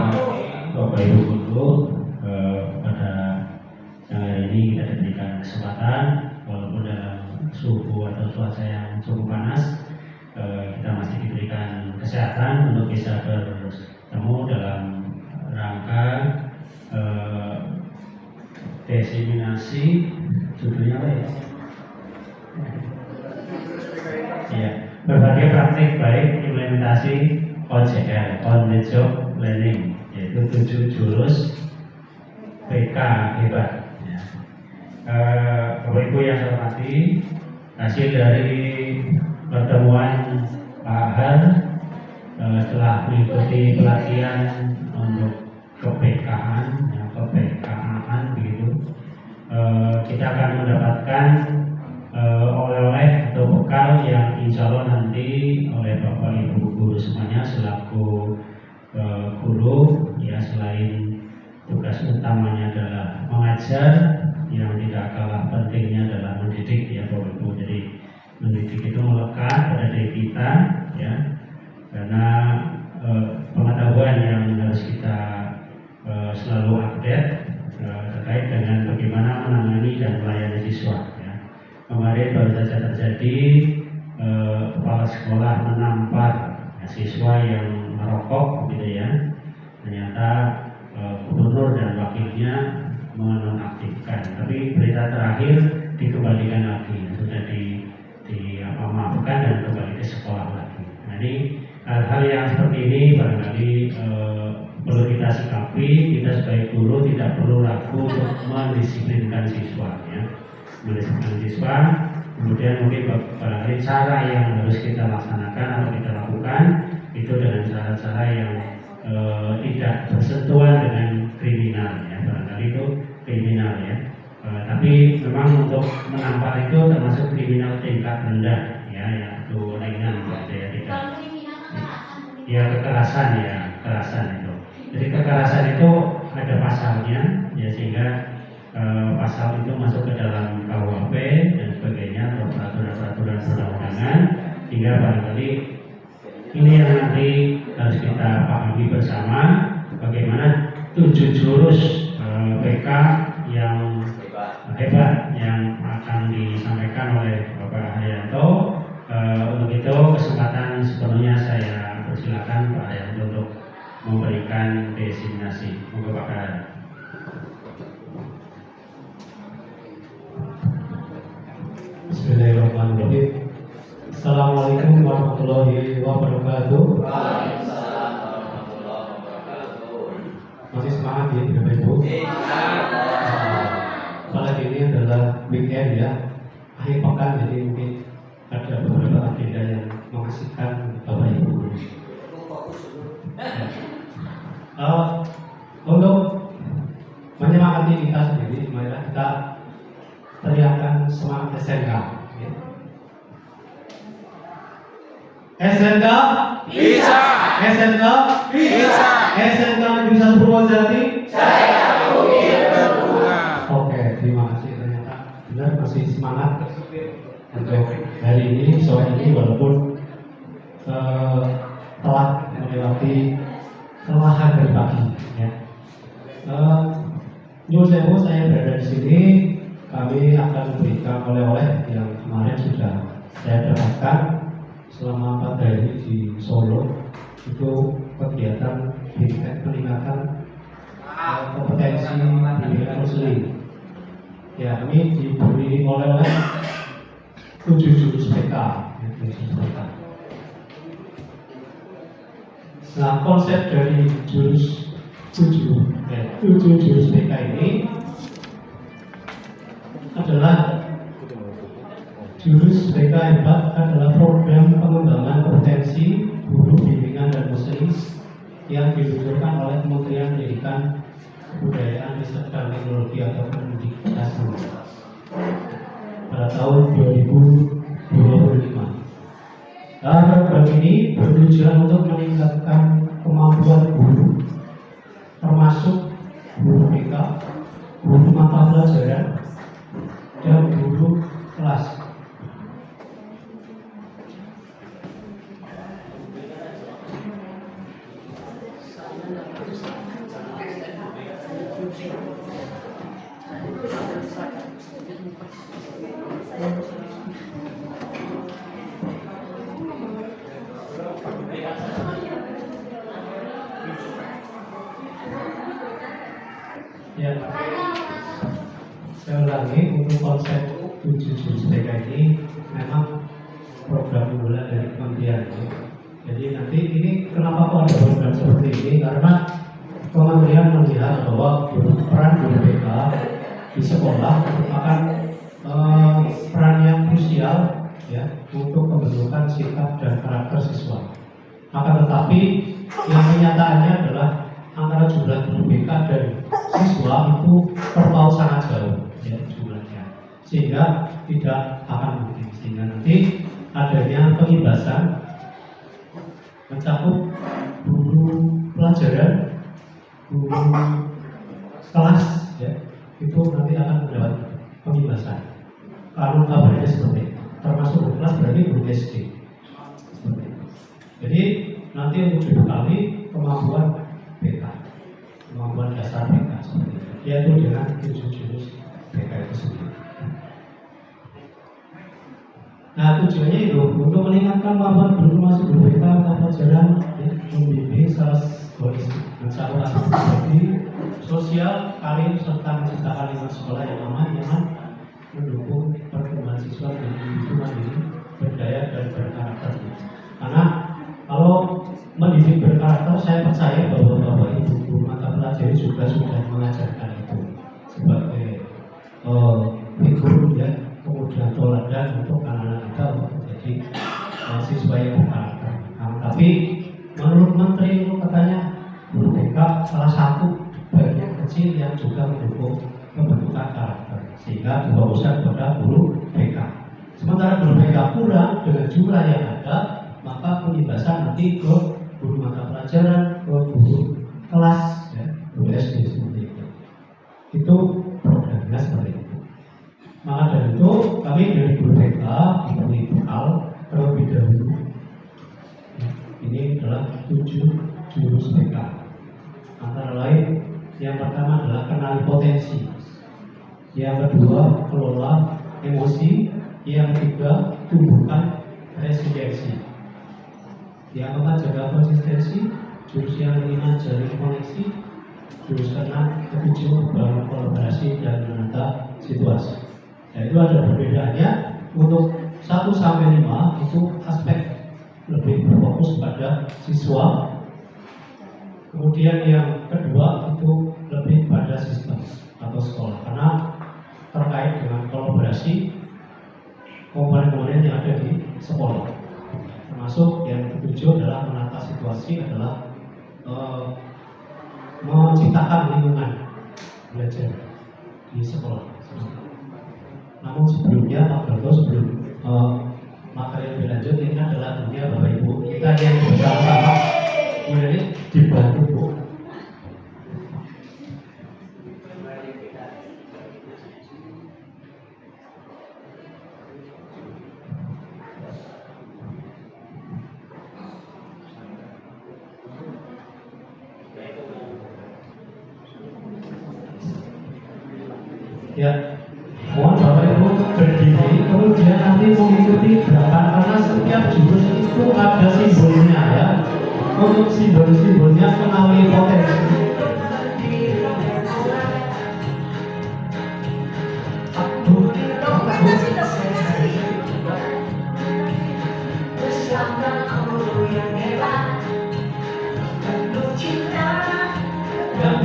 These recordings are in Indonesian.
Bapak Ibu Guru, pada siang hari ini kita diberikan kesempatan walaupun dalam suhu atau cuaca yang cukup panas, kita masih diberikan kesehatan untuk bisa bertemu dalam rangka diseminasi, judulnya apa ya? Ya, berbagai praktik baik implementasi OJL, on the job learning, yaitu 7 jurus PK hebat. Ya. Bapak Ibu yang saya hormati, hasil dari pertemuan Pak Har setelah mengikuti pelatihan untuk ke-PK-an, ya, ke-PK-an begitu, kita akan mendapatkan oleh-oleh atau bekal yang insya Allah nanti oleh Bapak Ibu guru semuanya selaku guru, ya, selain tugas utamanya adalah mengajar, yang tidak kalah pentingnya adalah mendidik, ya Bapak Ibu. Jadi mendidik itu melekat pada diri kita, ya, karena pengetahuan yang harus kita selalu update terkait dengan bagaimana menangani dan melayani siswa. Kemarin baru saja terjadi kepala sekolah menampar siswa yang merokok, gitu ya. Ternyata gubernur dan wakilnya menonaktifkan. Tapi berita terakhir dikembalikan lagi, sudah dimaafkan dan kembali ke sekolah lagi. Nah, ini hal-hal yang seperti ini barangkali perlu kita sikapi. Kita sebagai guru tidak perlu ragu untuk mendisiplinkan siswa, ya. Mendisiplinkan siswa, kemudian mungkin barangkali cara yang harus kita laksanakan atau kita lakukan itu dengan cara-cara yang tidak bersentuhan dengan kriminal, ya. Barangkali itu kriminal, ya. Tapi memang untuk menampar itu termasuk kriminal tingkat rendah, ya, yaitu ringan, ya, tidak. Ya, kekerasan, ya, kekerasan itu. Jadi kekerasan itu ada pasalnya, ya, sehingga pasal itu masuk ke dalam KUHP dan sebagainya atau peraturan-peraturan perundang-undangan, sehingga barangkali ini yang nanti harus kita pahami bersama bagaimana 7 jurus PK yang hebat yang akan disampaikan oleh Bapak Haryanto. Untuk itu kesempatan sepenuhnya saya persilakan Pak Haryanto untuk memberikan diseminasi. Monggo Pak Haryanto. Bismillahirrahmanirrahim. Assalamualaikum warahmatullahi wabarakatuh. Waalaikumsalam warahmatullahi wabarakatuh. Masih semangat ya Bapak Ibu? Apalagi ini adalah weekend, ya, akhir pekan, jadi mungkin ada beberapa agenda yang mengasihkan Bapak Ibu. Untuk menyemangati kita sendiri, marilah kita teriakan semangat SNK, ya. SNK Bisa. SNK Bisa. SNK Negeri 1 Purwojati. Saya ingin berbunga. Oke, terima kasih. Ternyata benar masih semangat untuk hari ini, sore ini, walaupun telah melewati kelelahan dari pagi, ya. Nyuwun sewu, saya berada di sini. Kami akan memberikan oleh-oleh yang kemarin sudah saya dapatkan selama 4 hari di Solo. Itu kegiatan peningkatan kompetensi pendidikan muslim. Ya, kami diberi oleh-oleh 7 jurus PK. Nah, konsep dari jurus 7 jurus PK ini adalah jurus PK hebat adalah program pengembangan kompetensi guru bimbingan dan muslim yang diluncurkan oleh Kementerian Pendidikan, Kebudayaan, Riset dan Teknologi atau Kemendikbud pada tahun 2025. Program ini bertujuan untuk meningkatkan kemampuan guru, termasuk guru PK, guru mata pelajaran, dan guru kelas. Ya, saya ulangi untuk konsep 7 jurus BK ini memang program unggulan dari kementerian. Jadi nanti ini kenapa kok ada program seperti ini? Karena kementerian melihat bahwa peran guru BK di sekolah merupakan peran yang krusial ya untuk pembentukan sikap dan karakter siswa. Akan tetapi yang kenyataannya adalah antara jumlah guru BK dan siswa itu terpaut sangat jauh ya jumlahnya, sehingga tidak akan mungkin, sehingga nanti adanya pengibasan mencakup guru pelajaran, guru kelas ya, itu nanti akan mendapat pengibasan. Kalau kabarnya seperti itu, termasuk guru kelas berarti guru SD seperti itu. Jadi nanti untuk dibekali kemampuan BK, kemampuan dasar BK seperti itu, yaitu dengan 7 jurus BK itu sendiri. Nah, tujuannya itu untuk meningkatkan kemampuan guru masuk guru BK atau pelajaran membimbing salah holistik, mencakup aspek sosial, karir serta menciptakan lingkungan sekolah yang aman, nyaman, mendukung perkembangan siswa dan individu mandiri, berdaya dan berkarakter. Karena kalau mendidik berkarakter, saya percaya bahwa Bapak Ibu guru mata pelajaran juga sudah mengajarkan itu sebagai figur ya, kemudian teladan untuk anak-anak kita untuk menjadi siswa yang berkarakter. Nah, tapi menurut Menteri itu katanya guru BK salah satu bagian kecil yang juga mendukung pembentukan karakter, sehingga difokuskan kepada guru BK. Sementara guru BK kurang dengan jumlah yang ada, maka pengibasan nanti ke guru mata pelajaran, ke guru kelas, ya, guru SD seperti itu. Itu programnya seperti itu. Maka dari itu kami dari guru BK diberi bekal terlebih dahulu. Ini adalah 7 jurus BK. Antara lain, yang pertama adalah kenali potensi, yang kedua kelola emosi, yang ketiga tumbuhkan resiliensi, yang keempat jaga konsistensi, jurus yang kelima jalin koneksi, jurus keenam ketujuh membangun kolaborasi dan menata situasi. Nah, itu ada perbedaannya. Untuk 1 sampai 5 itu aspek lebih berfokus pada siswa. Kemudian yang kedua itu lebih pada sistem atau sekolah, karena terkait dengan kolaborasi komponen-komponen yang ada di sekolah. Termasuk yang ketujuh adalah menata situasi, adalah menciptakan lingkungan belajar di sekolah. Namun sebelumnya Pak Broto, sebelum materi lebih lanjut, ini adalah dunia Bapak Ibu kita yang bersama-sama mulai dibantu Bu. Ya, mohon Bapak Ibu berdiri, kemudian nanti mengikuti gerakan karena setiap jurus itu ada simbolnya ya. Untuk simbol-simbolnya kenali potensi. Dan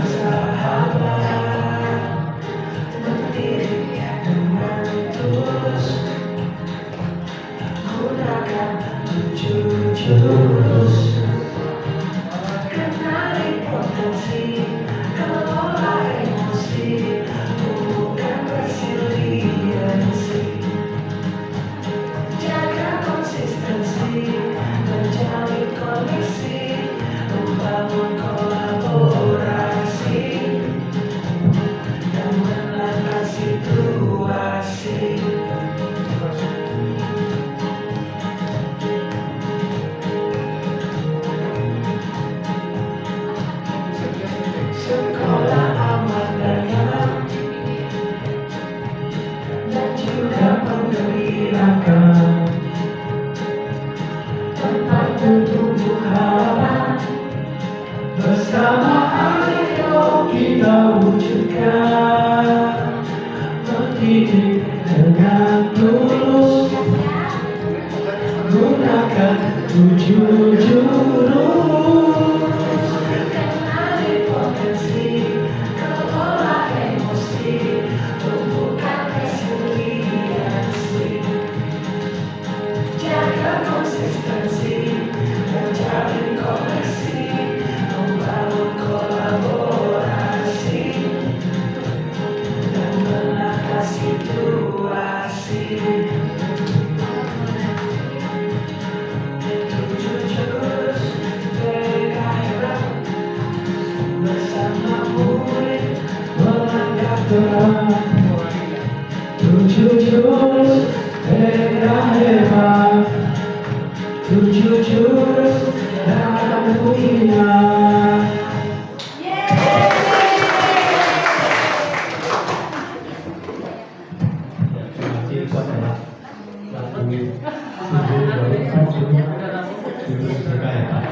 jurus kenali potensi. bersama ayo kita wujudkan, mendidik dengan tulus, gunakan 7 jurus, kenali potensi, kelola emosi, tumbuhkan resiliensi, jaga konsistensi, menjalin koneksi, membangun kolaborasi, dan menakar situasi. 7 jurus mereka hebat, bersama murid melangkah berat. 7 jurus mereka hebat, 7 jurus yang akan punya. Terima kasih, itu adalah lagu jurus mereka hebat.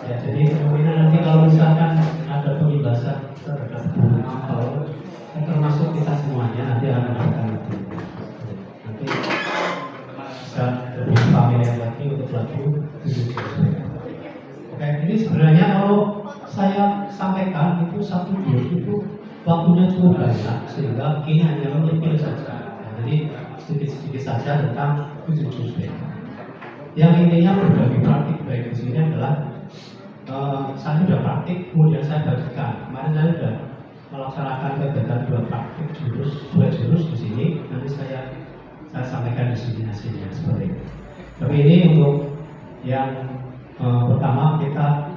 Ya, jadi kemungkinan nanti kalau misalkan ada pembebasan terhadap guru atau termasuk kita semuanya nanti akan mendapatkan itu. Nanti bisa lebih familiar lagi untuk lagu jurus mereka. Oke, ini sebenarnya kalau saya sampaikan itu satu jurus itu waktunya cukup banyak sehingga ini hanya menyempil saja. Nah, jadi sedikit-sedikit saja tentang 7 jurus mereka. Yang intinya berbagi praktik baik di sini adalah saya sudah praktik, kemudian saya bagikan. Kemarin saya sudah melaksanakan kegiatan 2 praktik dua jurus di sini. Nanti saya sampaikan di sini hasilnya seperti itu. Tapi ini untuk yang pertama kita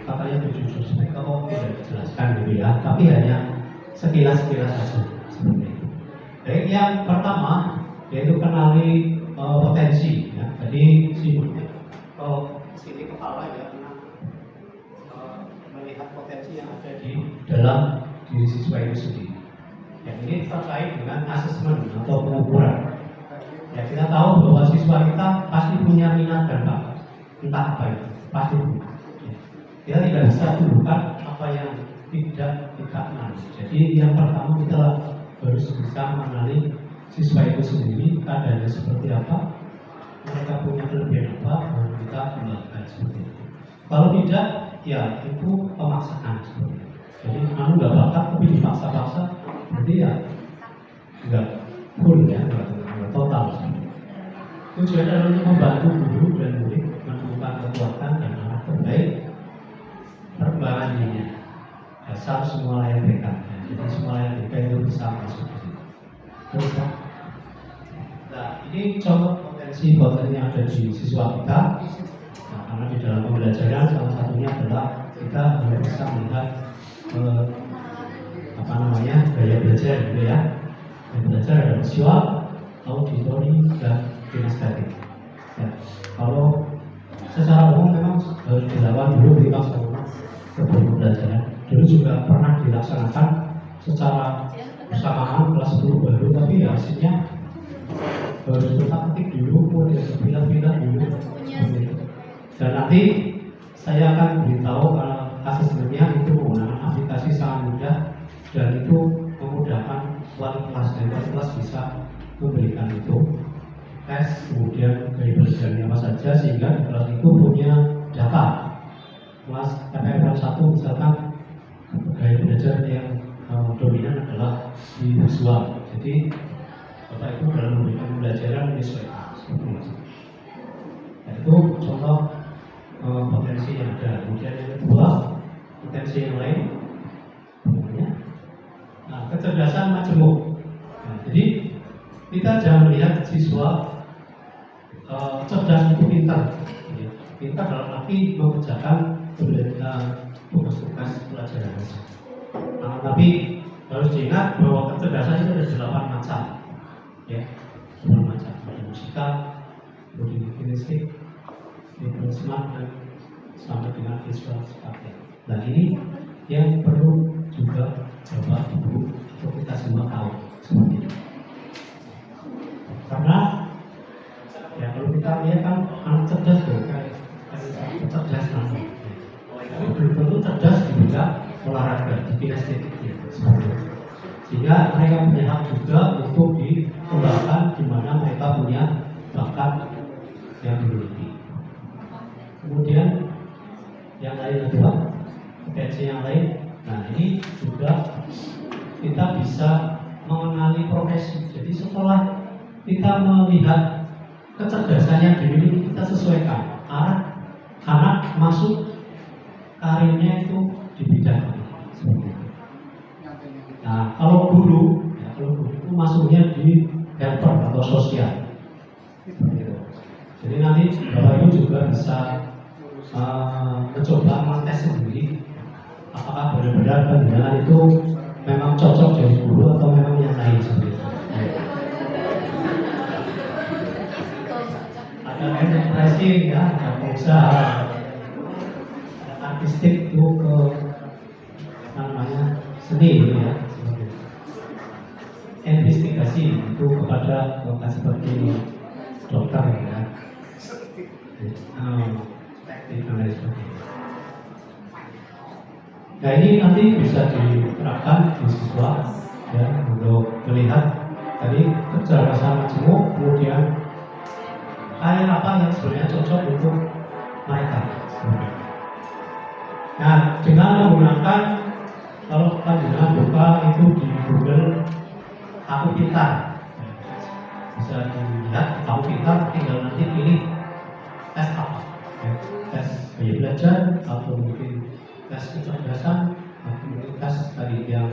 katanya 7 jurus mereka kok tidak dijelaskan gitu ya. Tapi hanya sekilas-sekilas saja seperti itu. Baik, yang pertama yaitu kenali potensi. Ya. Jadi simbolnya kalau sini kepala ya melihat potensi yang ada di dalam diri siswa itu sendiri. Ya, ini terkait dengan asesmen atau pengukuran. Ya, kita tahu bahwa siswa kita pasti punya minat dan bakat, entah apa itu, pasti punya. Ya. Kita tidak bisa tunjukkan apa yang tidak kita kenali. Jadi yang pertama kita harus bisa mengenali siswa itu sendiri, keadaannya seperti apa, mereka punya kelebihan apa, baru kita kembangkan seperti itu. Kalau tidak, ya itu pemaksaan seperti itu. Jadi kamu nggak bakat tapi dipaksa-paksa, berarti ya nggak full ya, nggak total. Tujuan adalah untuk membantu guru dan murid menemukan kekuatan dan arah terbaik perkembangan dirinya. Dasar semua layak BK. Jadi semua layak BK itu bisa masuk ke situ. Terus Pak. Nah, ini contoh potensi yang ada di siswa kita. Nah, karena di dalam pembelajaran salah satunya adalah kita harus bisa melihat gaya belajar gitu ya. Gaya belajar ada visual, auditori, dan kinestetik. Ya, kalau secara umum memang harus dilakukan dulu di kelas sebelum pembelajaran. Dulu juga pernah dilaksanakan secara bersamaan kelas 10 baru, tapi ya hasilnya harus kita ketik dulu, kemudian terpilah-pilah dulu. Dan nanti saya akan beritahu asesmennya itu menggunakan aplikasi sangat mudah dan itu memudahkan wali kelas dan wali kelas bisa memberikan itu tes, kemudian gaya belajarnya apa saja sehingga di kelas itu punya data. Kelas TPM 1 misalkan gaya belajar yang dominan adalah di visual. Jadi Bapak Ibu dalam memberikan pembelajaran menyesuaikan seperti itu. Nah, itu contoh potensi yang ada. Kemudian yang kedua, potensi yang lain, nah, kecerdasan majemuk. Nah, jadi kita jangan melihat siswa cerdas itu pintar. Pintar dalam arti mengerjakan tugas-tugas pelajaran. Nah, tapi harus diingat bahwa kecerdasan itu ada 8 macam, ya, 8 macam. Ada musikal, kemudian kinestik, smart, dan sampai dengan visual spasial. Nah, ini yang perlu juga Bapak Ibu atau kita semua tahu seperti itu. Karena ya kalau kita lihat kan anak cerdas tuh kayak cerdas nanti. Tapi belum tentu cerdas sehingga mereka punya hak juga untuk dikembangkan di mana mereka punya bakat yang dimiliki. Kemudian yang lain kedua, potensi yang lain. Nah ini juga kita bisa mengenali profesi. Jadi setelah kita melihat kecerdasan yang dimiliki, kita sesuaikan arah anak masuk karirnya itu di bidang apa. Nah kalau guru, itu masuknya di helper atau sosial. Jadi nanti Bapak Ibu juga bisa mencoba mengetes sendiri apakah benar-benar pembinaan itu memang cocok jadi guru atau memang yang lain seperti itu. Ada ekspresi ya, ada pengusaha, ada artistik itu ke namanya seni ya, investigasi itu kepada seperti dokter ya. Nah ini nanti bisa diterapkan di siswa ya untuk melihat tadi kecerdasan majemuk, kemudian karir apa yang sebenarnya cocok untuk mereka. Nah dengan menggunakan kalau kita dengan buka itu di Google Aku Pintar, bisa dilihat Aku Pintar, tinggal nanti pilih tes apa, tes gaya belajar atau mungkin tes kecerdasan atau mungkin tes tadi yang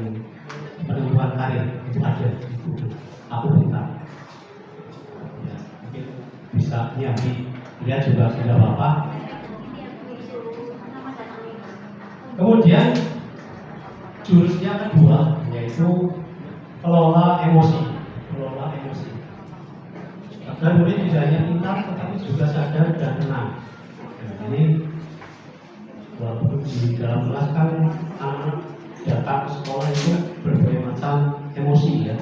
penentuan karir itu ada di Google Aku Pintar. Ya, mungkin bisa dilihat juga tidak apa-apa. Kemudian jurusnya kedua yaitu kelola emosi. Agar murid tidak hanya pintar tetapi juga sadar dan tenang. Ini walaupun di dalam kelas kan anak datang ke sekolah itu berbagai macam emosi ya.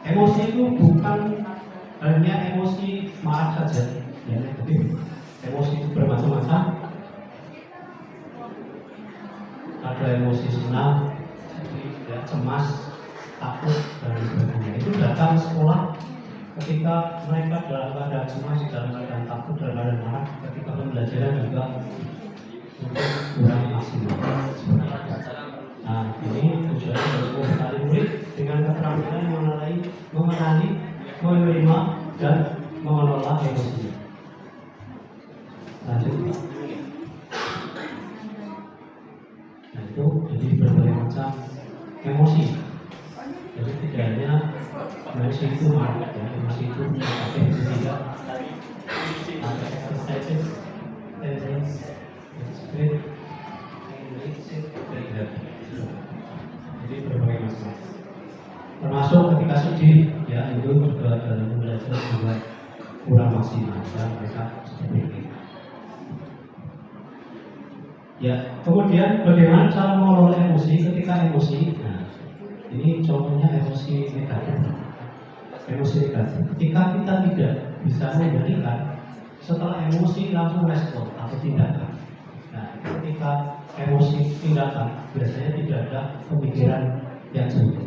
Emosi itu bukan hanya emosi marah saja, ya, tapi emosi itu bermacam-macam. Ada emosi senang, ya, cemas, takut dan sebagainya. Itu datang ke sekolah ketika mereka dalam keadaan cemas, dalam keadaan takut, dalam keadaan marah, ketika pembelajaran juga kurang maksimal. Nah, ini tujuannya untuk membekali murid dengan keterampilan mengenali, menerima dan mengelola emosi. Lanjut. Nah, itu jadi berbagai macam emosi. Jadi tidak hanya emosi itu marah, ya, emosi itu tidak ada exercises, spirit, jadi berbagai macam. Termasuk ketika sedih, ya itu juga dalam belajar juga kurang maksimal, ya mereka seperti itu. Ya, kemudian bagaimana cara mengelola emosi ketika emosi? Nah, ini contohnya emosi negatif. Emosi negatif. Ketika kita tidak bisa mengendalikan, setelah emosi langsung respon atau tindakan. Nah, ketika emosi tindakan biasanya tidak ada pemikiran yang jernih.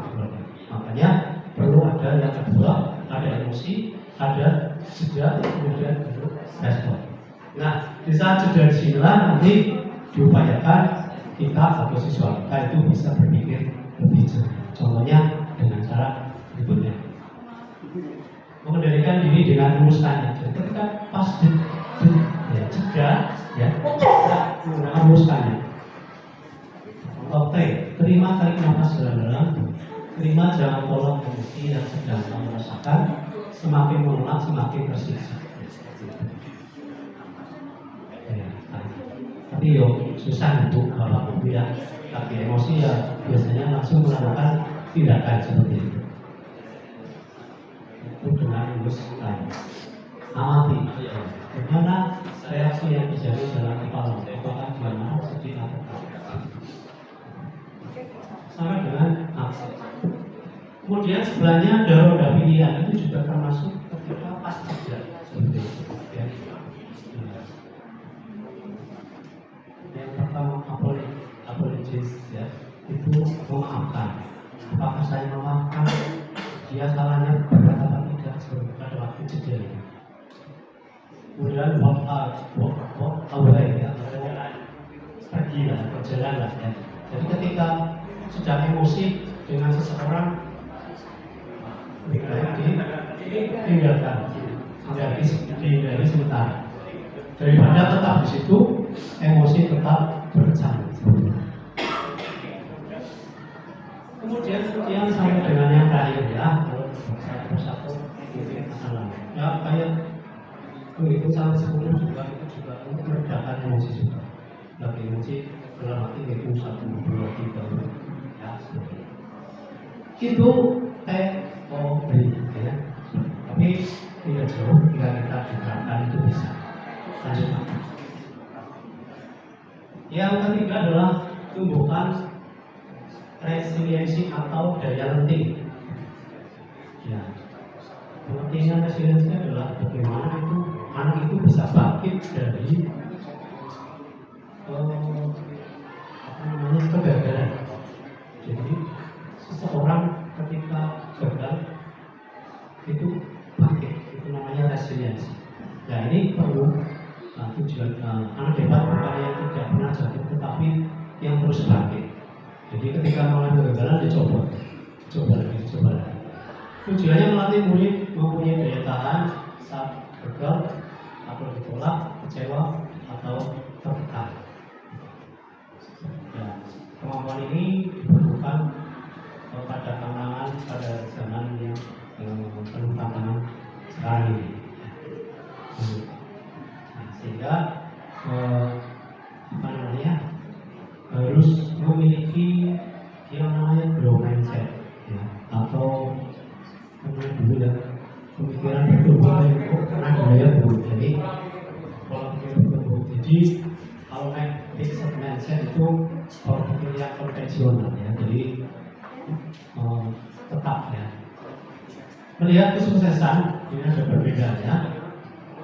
Makanya perlu ada yang kedua, ada emosi, ada jeda, kemudian baru respon. Nah, di saat jeda di sinilah nanti diupayakan kita atau siswa kita itu bisa berpikir lebih jernih. Contohnya dengan cara berikutnya, mengendalikan diri dengan merumuskannya. Jadi ketika pas jeda, ya menggunakan merumuskannya. Contoh T, terima tarik nafas dalam-dalam. Terima jangan tolak emosi yang sedang kamu rasakan. Semakin menolak semakin tersiksa. Tapi susah untuk Bapak Ibu ya. Tapi emosi ya biasanya langsung melakukan tindakan seperti itu. Itu dengan merumuskan. Amati bagaimana reaksi yang terjadi dalam kepala. Apakah dia marah, sedih atau takut. Sama dengan aksi. Kemudian sebelahnya ada roda pilihan, itu juga termasuk ketika pas jeda seperti itu. Ya. Yang pertama apologies ya, itu memaafkan. apakah saya memaafkan dia salahnya berat atau tidak pada waktu kejadian. Kemudian walk away ya, pergi lah, berjalan lah ya. Jadi ketika sudah emosi dengan seseorang, lebih baik ditinggalkan, dihindari sementara. Daripada tetap di situ, emosi tetap berjalan. Kemudian sampai dengan yang terakhir ya, kalau satu persatu mungkin masalah. Ya kayak begitu sampai 10 juga itu juga untuk meredakan emosi juga. Lagi emosi dalam arti itu 1, 2, 3 ya seperti itu TOB ya. Tapi tidak jauh jika kita diterapkan itu bisa. Lanjut. Yang ketiga adalah tumbuhkan resiliensi atau daya lenting. Ya, pengertian resiliensi adalah bagaimana itu anak itu bisa bangkit dari kegagalan. Jadi seseorang ketika gagal itu bangkit, itu namanya resiliensi. Nah ini perlu tujuan anak hebat bukan yang tidak pernah jatuh, tetapi yang terus bangkit. Jadi ketika mengalami kegagalan dicoba lagi. Tujuannya melatih murid mempunyai daya tahan saat gagal atau ditolak, kecewa atau tertekan. Ya, kemampuan ini dibutuhkan pada kalangan pada zaman yang penuh tantangan sekarang ini. Nah, sehingga harus memiliki yang namanya growth mindset ya, atau dulu ya pemikiran bertumbuh karena budaya buruk. Jadi kalau pemikiran bertumbuh, jadi kalau fixed mindset itu kalau pemikiran konvensional ya, jadi tetap ya melihat kesuksesan ini ada berbedanya.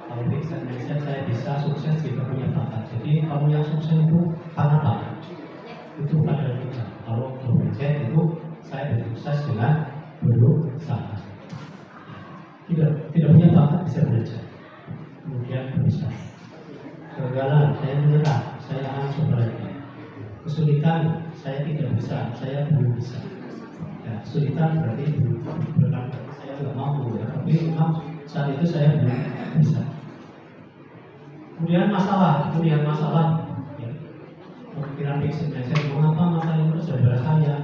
Kalau fixed mindset saya bisa sukses kita punya bakat. Jadi kalau yang sukses itu karena bakat, itu bukan dari kita. Kalau mindset itu saya bersukses dengan berusaha. Tidak punya bakat bisa belajar, kemudian berusaha. Kegagalan saya menyerah, saya akan coba lagi. Kesulitan saya tidak bisa, saya belum bisa. Ya, kesulitan berarti saya tidak mampu ya, tapi memang saat itu saya belum bisa. Kemudian melihat masalah ya. Pemikiran fixed mindset, mengapa masalah itu saudara saya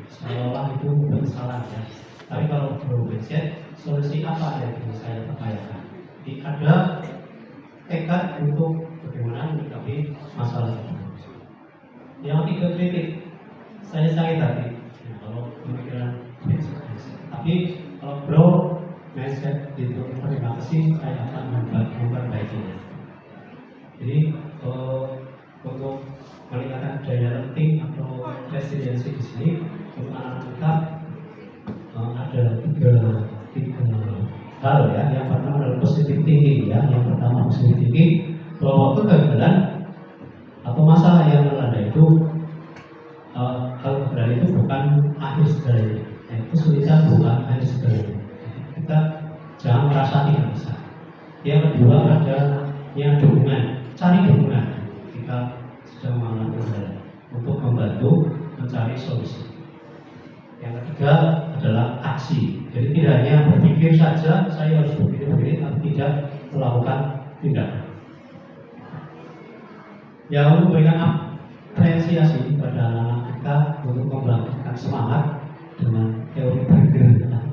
seolah itu bersalah ya. Tapi kalau growth mindset, solusi apa yang bisa saya upayakan? Ada tekad untuk bagaimana menyikapi masalah itu. Yang 3 kritik, saya sakit hati ya, kalau pemikiran fixed mindset. Tapi kalau growth mindset itu terima kasih, saya akan memperbaikinya. Jadi untuk meningkatkan daya lenting atau resiliensi di sini untuk anak kita ada tiga hal ya. Yang pertama adalah positive thinking ya. Yang pertama positive thinking bahwa kegagalan atau masalah yang melanda itu kegagalan itu bukan akhir segalanya. Kesulitan bukan akhir segalanya. Kita jangan merasa tidak bisa. Yang kedua ada yang dukungan. Cari dukungan kita sedang mengalami kendala untuk membantu mencari solusi. Yang ketiga adalah aksi. Jadi tidak hanya berpikir saja, saya harus berpikir begini, tapi tidak melakukan tindakan. Yang memberikan apresiasi kepada anak-anak kita untuk membangkitkan semangat dengan teori bergerak.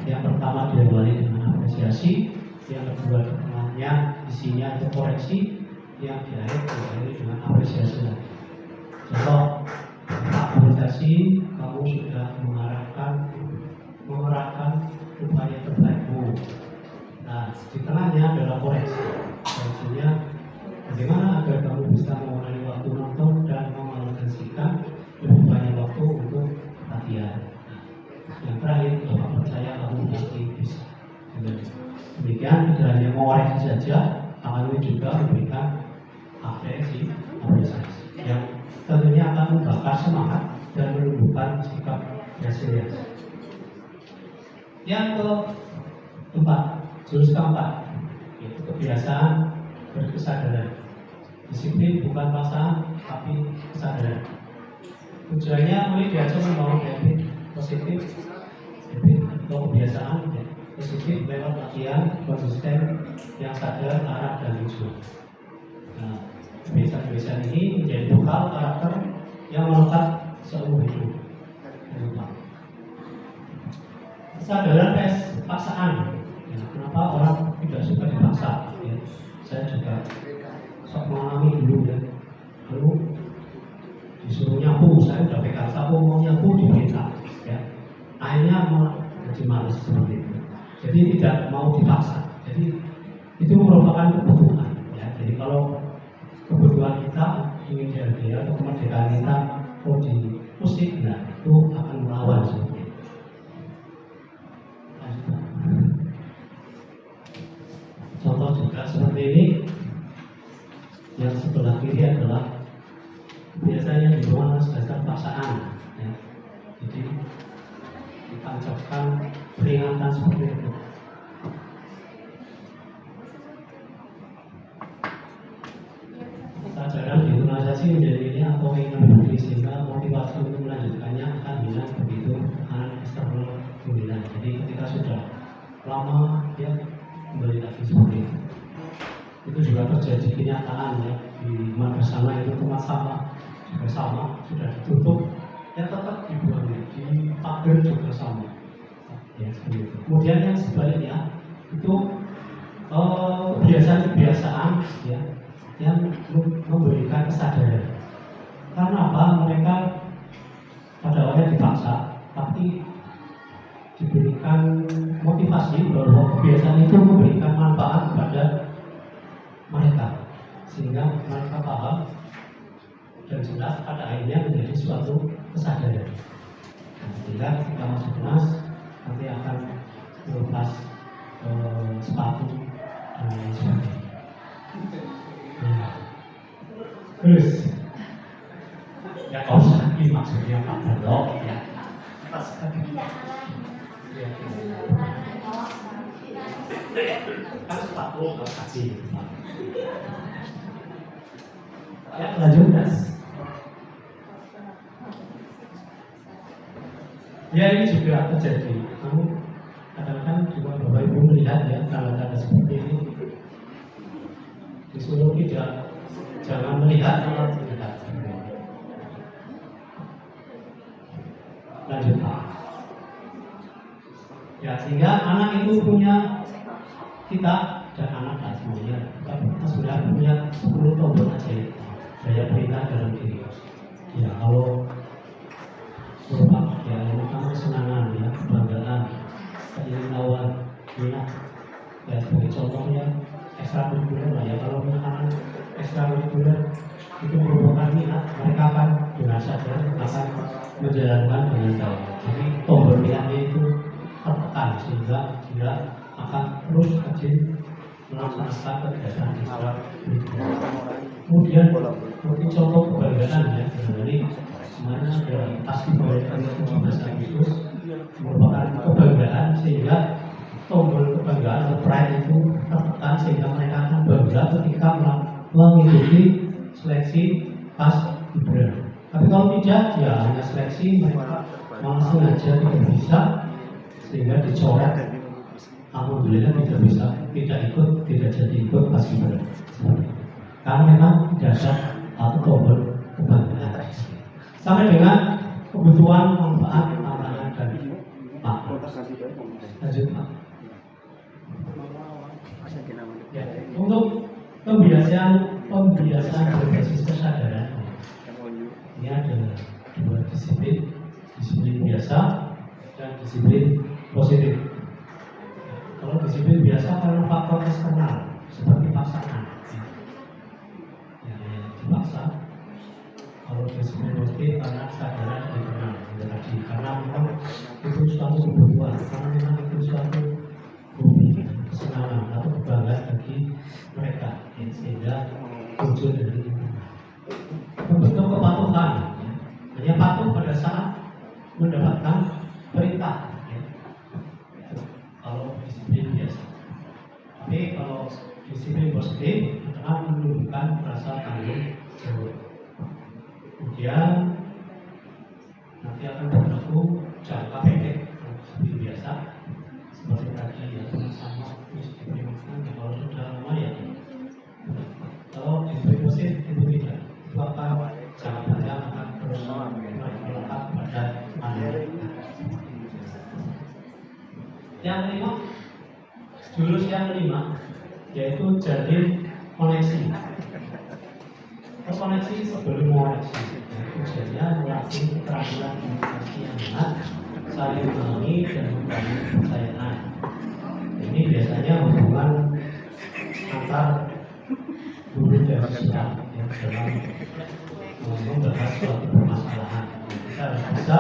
Yang pertama diawali dengan apresiasi, yang kedua tengahnya isinya itu koreksi, yang di akhir diakhiri dengan apresiasi lagi. Contoh apresiasi, kamu sudah mengerahkan upaya terbaikmu. Nah, di tengahnya adalah koreksi. Koreksinya bagaimana agar kamu bisa mengurangi waktu nonton dan mengalokasikan lebih banyak waktu untuk latihan. Yang terakhir, Bapak percaya kamu pasti bisa. Demikian tidak hanya mengoreksi saja, akan juga memberikan apresiasi yang tentunya akan membakar semangat dan menumbuhkan sikap resiliensi. resilience. Yang keempat, jurus keempat, yaitu kebiasaan berkesadaran. Disiplin bukan paksaan, tapi kesadaran. Tujuannya mulai diajak membangun habit positif, habit atau kebiasaan positif lewat latihan konsisten yang sadar, arah dan tujuan. Nah, kebiasaan-kebiasaan ini menjadi bekal karakter yang melekat seumur hidup. Kesadaran vs paksaan. Ya, kenapa orang tidak suka dipaksa? Ya, saya juga sok mengalami dulu ya. Lalu disuruh nyapu, saya udah pegang sapu mau nyapu diminta. Ya, akhirnya malah jadi malas seperti itu. Jadi tidak mau dipaksa. Jadi itu merupakan kebutuhan. Ya, jadi kalau kebutuhan kita ingin dihargai atau kemerdekaan kita di musik, nah itu akan melawan seperti itu. Contoh juga seperti ini. Yang sebelah kiri adalah biasanya dibawa dasar paksaan. Ya. Jadi ditancapkan peringatan seperti itu. Kesadaran diorganisasi menjadi ini atau ingin berdiri sehingga motivasi untuk melanjutkannya akan hilang begitu tekanan eksternal hilang. Jadi ketika sudah lama dia kembali lagi seperti itu. Itu juga terjadi kenyataan ya di Madrasah itu tempat sampah juga sama sudah ditutup ya tetap dibuang di pagar juga sama ya seperti itu. Kemudian yang sebaliknya itu kebiasaan-kebiasaan ya yang memberikan kesadaran. Karena apa? Mereka pada awalnya dipaksa, tapi diberikan motivasi bahwa kebiasaan itu memberikan manfaat kepada mereka, sehingga mereka paham dan jelas pada akhirnya menjadi suatu kesadaran. Sehingga ketika masuk kelas nanti akan melepas sepatu dan lain sebagainya. Terus ya kau sakit maksudnya Pak Belok ya. Kan sepatu kau kasih. Ya lanjut Mas. Ya ini juga terjadi. Kamu kadang-kadang juga Bapak Ibu melihat ya tanda-tanda seperti ini. Disuruh tidak, jangan melihat malah tidak. Lanjut Pak. Ya sehingga anak itu punya kita dan anak dan semuanya. Kita sudah punya 10 tombol aja daya perintah dalam diri. Ya kalau berupa ya ini kan kesenangan ya, kebanggaan, keinginan, minat. Ya sebagai contohnya ekstrakurikuler lah ya, kalau anak ekstrakurikuler itu merupakan minat, mereka akan dengan sadar akan menjalankan dengan baik. Jadi tombol minatnya itu tertekan sehingga dia akan terus rajin melaksanakan kegiatan ekstrakurikuler. Kemudian seperti contoh kebanggaan ya, dari semuanya ada pasti kebanggaan 17 Agustus merupakan kebanggaan sehingga tombol kebanggaan atau pride itu tertekan sehingga mereka akan bangga ketika mengikuti seleksi pas Ibra. Tapi kalau tidak, ya hanya seleksi mereka langsung aja tidak bisa sehingga dicoret. Alhamdulillah tidak bisa, tidak jadi ikut pas Ibra. Karena memang tidak ada atau tombol kebanggaan. Sampai dengan kebutuhan manfaat tambahan dan Pak. Lanjut Pak. Ya, untuk pembiasaan berbasis kesadaran ini ada 2 disiplin biasa dan disiplin positif. Kalau disiplin biasa karena faktor eksternal seperti paksaan ya, dipaksa. Kalau disiplin positif karena kesadaran internal tadi, karena memang itu suatu kebutuhan, karena memang itu suatu hobi, kesenangan atau kebanggaan bagi mereka ya, sehingga muncul dari itu. Bentuk kepatuhan ya. Hanya patuh pada saat mendapatkan perintah ya. Kalau disiplin biasa. Tapi kalau disiplin positif adalah menunjukkan rasa tanggung jawab. Kemudian nanti akan berlaku jangka pendek seperti biasa, seperti tadi ya, sama disiplin kalau sudah lama ya. Kalau disiplin positif itu tidak, itu akan jangka panjang akan terus melekat pada mandiri. Yang kelima, jurus yang kelima yaitu jalin koneksi. Koneksi sebelum koneksi, tujuannya melatih keterampilan komunikasi yang benar, saling memahami dan membangun kepercayaan. Ini biasanya hubungan antar guru dan siswa yang dalam membahas suatu permasalahan. Kita harus bisa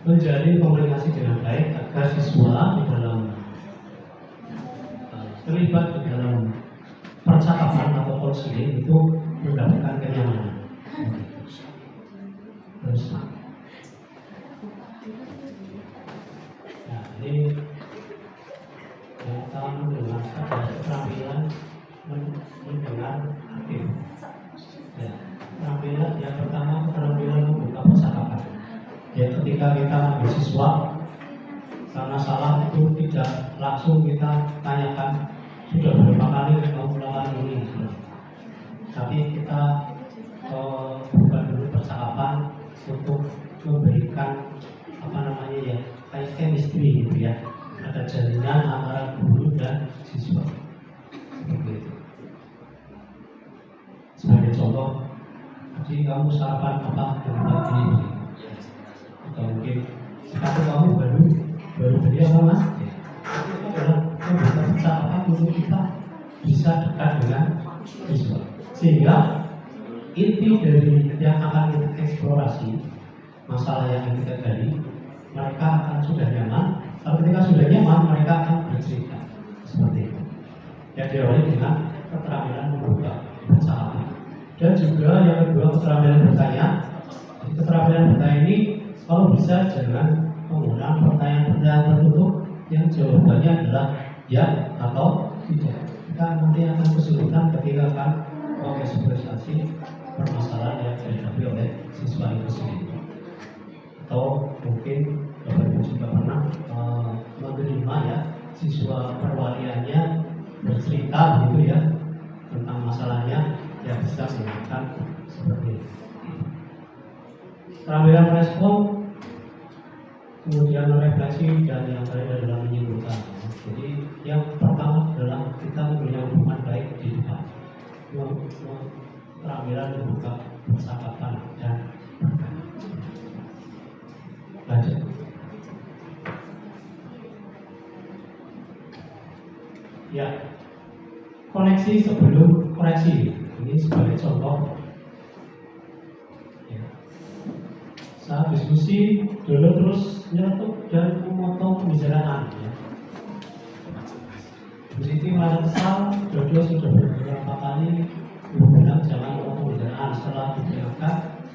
menjalin komunikasi dengan baik agar siswa di dalam terlibat di dalam percakapan atau konseling itu mendapatkan kenyamanan. Terus, nah ini kita mendengarkan keterampilan mendengar aktif. Ya, keterampilan yang pertama keterampilan membuka percakapan. Ya, ketika kita mengambil siswa karena salah itu tidak langsung kita tanyakan sudah berapa kali kamu melakukan ini, tapi kita buka dulu percakapan untuk memberikan ya kayak chemistry gitu ya, ada jalinan antara guru dan siswa seperti itu. Sebagai contoh, jadi kamu sarapan apa dengan ini? Atau mungkin sekarang kamu baru beli apa mas? Itu adalah membuka percakapan untuk kita bisa dekat dengan siswa, sehingga inti dari yang akan kita eksplorasi masalah yang kita gali, mereka akan sudah nyaman. Kalau ketika sudah nyaman, mereka akan bercerita seperti itu. Yang diawali dengan keterampilan membuka percakapan, dan juga yang kedua keterampilan bertanya. Keterampilan bertanya ini kalau bisa jangan menggunakan pertanyaan-pertanyaan tertutup yang jawabannya adalah ya atau tidak. Kita nanti akan kesulitan ketika akan mengekspresiasi permasalahan yang dihadapi oleh siswa itu sendiri. Atau mungkin Bapak Ibu juga pernah menerima ya siswa perwaliannya bercerita gitu ya tentang masalahnya, yang bisa menggunakan seperti itu. Keterampilan respon, kemudian refleksi, dan yang terakhir adalah menyimpulkan. Jadi yang pertama adalah kita mempunyai hubungan baik di depan, keterampilan membuka percakapan dan lanjut. Ya, koneksi sebelum koreksi. Ini sebagai contoh. Ya. Saat diskusi, dulu terus nyeletuk dan memotong pembicaraan. Ya. Bu Siti merasa kesal, Dodo sudah beberapa kali bilang jangan memotong pembicaraan. Setelah dibiarkan,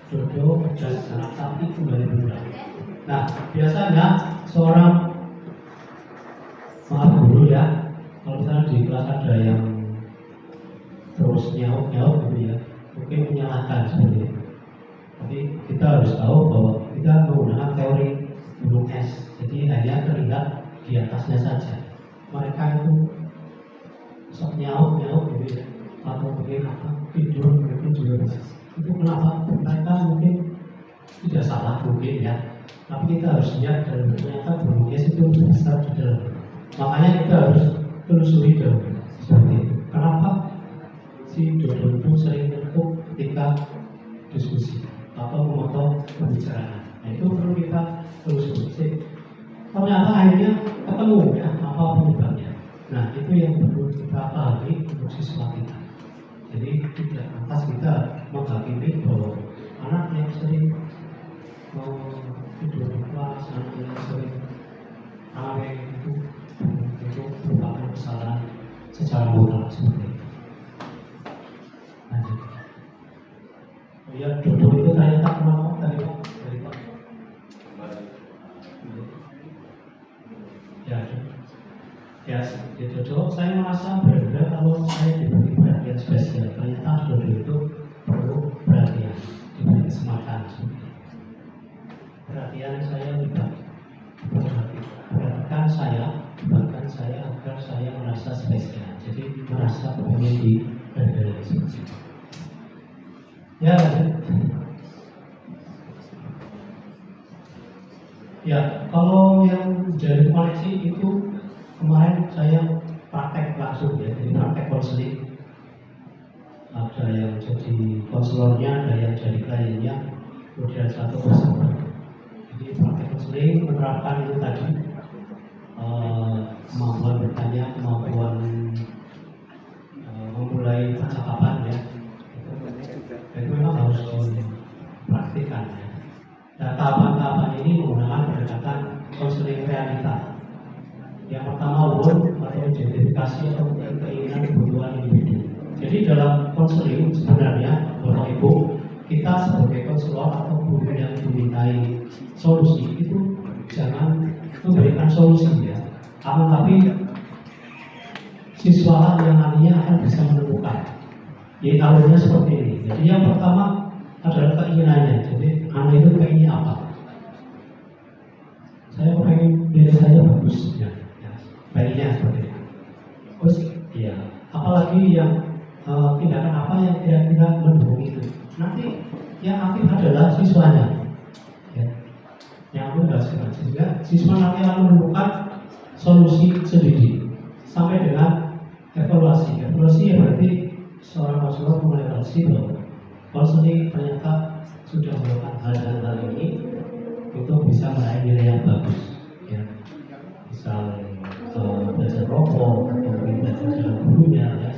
Dodo pedas anak sapi kembali berulang. Nah, biasanya seorang guru ya, kalau misalnya di kelas ada yang terus nyaut-nyaut gitu ya, mungkin menyalahkan seperti itu. Tapi kita harus tahu bahwa kita menggunakan teori gunung es, jadi hanya terlihat di atasnya saja. Mereka itu sok nyaut-nyaut gitu ya, atau mungkin tidur mungkin juga bisa. Itu kenapa? Mereka mungkin tidak salah mungkin ya, tapi kita harus lihat dan ternyata gunung es itu besar di dalam. Makanya kita harus telusuri dulu seperti itu. Kenapa si Dodo itu sering tertutup ketika diskusi atau memotong pembicaraan? Nah, itu perlu kita telusuri. Ternyata akhirnya ketemu ya apa penyebabnya. Nah, itu yang perlu kita pahami untuk siswa kita. Jadi tidak lantas kita menghakimi bahwa anak yang sering tidur di kelas, anak yang sering awet itu merupakan kesalahan secara moral seperti itu. Lanjut. Oh ya, Dodo itu ternyata kenapa tadi Pak? Dari Pak. Ya, seperti itu. Saya merasa berbeda kalau saya diberi perhatian spesial. Ternyata saudara itu perlu perhatian, diberi kesempatan. Perhatian saya tidak perhatikan saya, bahkan saya agar saya merasa spesial. Jadi merasa pengen dihargai seperti itu. Ya, ya, kalau yang jadi koneksi itu kemarin saya praktek langsung ya, jadi praktek konseling. Ada yang jadi konselornya, ada yang jadi kliennya, kemudian satu bersama. Jadi praktek konseling menerapkan itu tadi kemampuan bertanya, kemampuan memulai percakapan ya. Itu memang harus dipraktikkan ya. Nah, tahapan-tahapan ini menggunakan pendekatan konseling realita. Yang pertama word atau identifikasi atau keinginan kebutuhan individu. Jadi dalam konseling sebenarnya Bapak Ibu, kita sebagai konselor atau guru yang dimintai solusi itu jangan memberikan solusi ya, tapi siswa yang nantinya akan bisa menemukan. Jadi alurnya seperti ini. Jadi yang pertama adalah keinginannya. Jadi anak itu pengennya apa? Saya pengen diri saya bagus ya. Baiknya seperti itu. Terus, ya, apalagi yang tindakan apa yang kira-kira mendukung itu. Nanti yang aktif adalah siswanya. Ya. Yang aktif adalah siswa. Sehingga siswa nanti akan menemukan solusi sendiri sampai dengan evaluasi. Evaluasi ya berarti seorang konselor mengevaluasi bahwa konseling ternyata sudah melakukan hal-hal ini itu bisa meraih nilai yang bagus. Ya. Misal belajar rokok atau belajar jalan gurunya ya.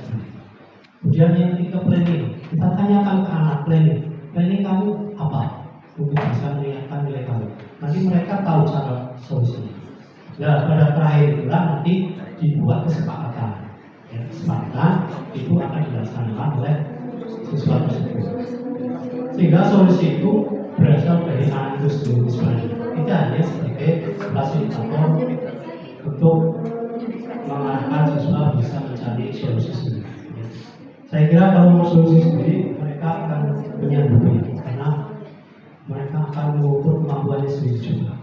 Kemudian yang ketiga planning, kita tanyakan ke anak planning kamu apa untuk bisa meningkatkan nilai kamu. Nanti mereka tahu cara solusinya. Nah pada terakhir itulah nanti dibuat kesepakatan ya, kesepakatan itu akan dilaksanakan oleh siswa tersebut sehingga solusi itu berasal dari anak itu sendiri sebenarnya. Kita hanya sebagai fasilitator untuk mengarahkan siswa bisa mencari solusi sendiri. Saya kira kalau solusi sendiri mereka akan menyambutnya karena mereka akan mengukur kemampuannya sendiri juga.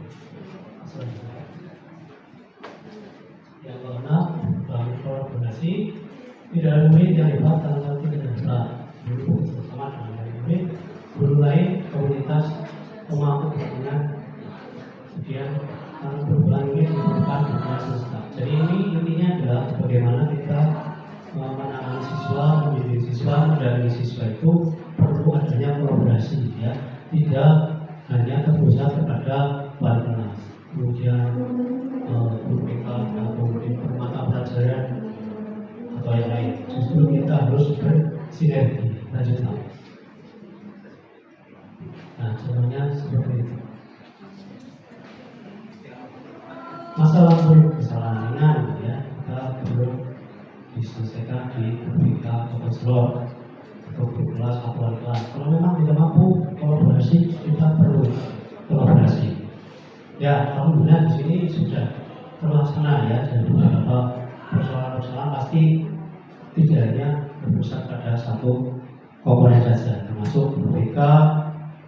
Yang keenam, dalam kolaborasi tidak ada murid yang hebat dalam tidak hebat. Guru bersama dengan murid, guru lain, komunitas, pemangku kepentingan, kemudian perubahan ini dibutuhkan dukungan semesta. Jadi ini intinya adalah bagaimana kita menangani siswa, mendidik siswa, dan siswa itu perlu adanya kolaborasi ya, tidak hanya terpusat kepada wali kelas, kemudian guru BK atau mungkin mata pelajaran atau yang lain. Justru kita harus bersinergi lanjutan. Nah, contohnya seperti itu. Masalah kesalahan ringan ya, kita perlu diselesaikan di BK atau konselor atau guru kelas atau wali kelas. Kalau memang tidak mampu kolaborasi, kita perlu kolaborasi. Ya, alhamdulillah di sini sudah terlaksana ya, dan beberapa persoalan-persoalan pasti tidak hanya berpusat pada satu komponen saja, termasuk BK,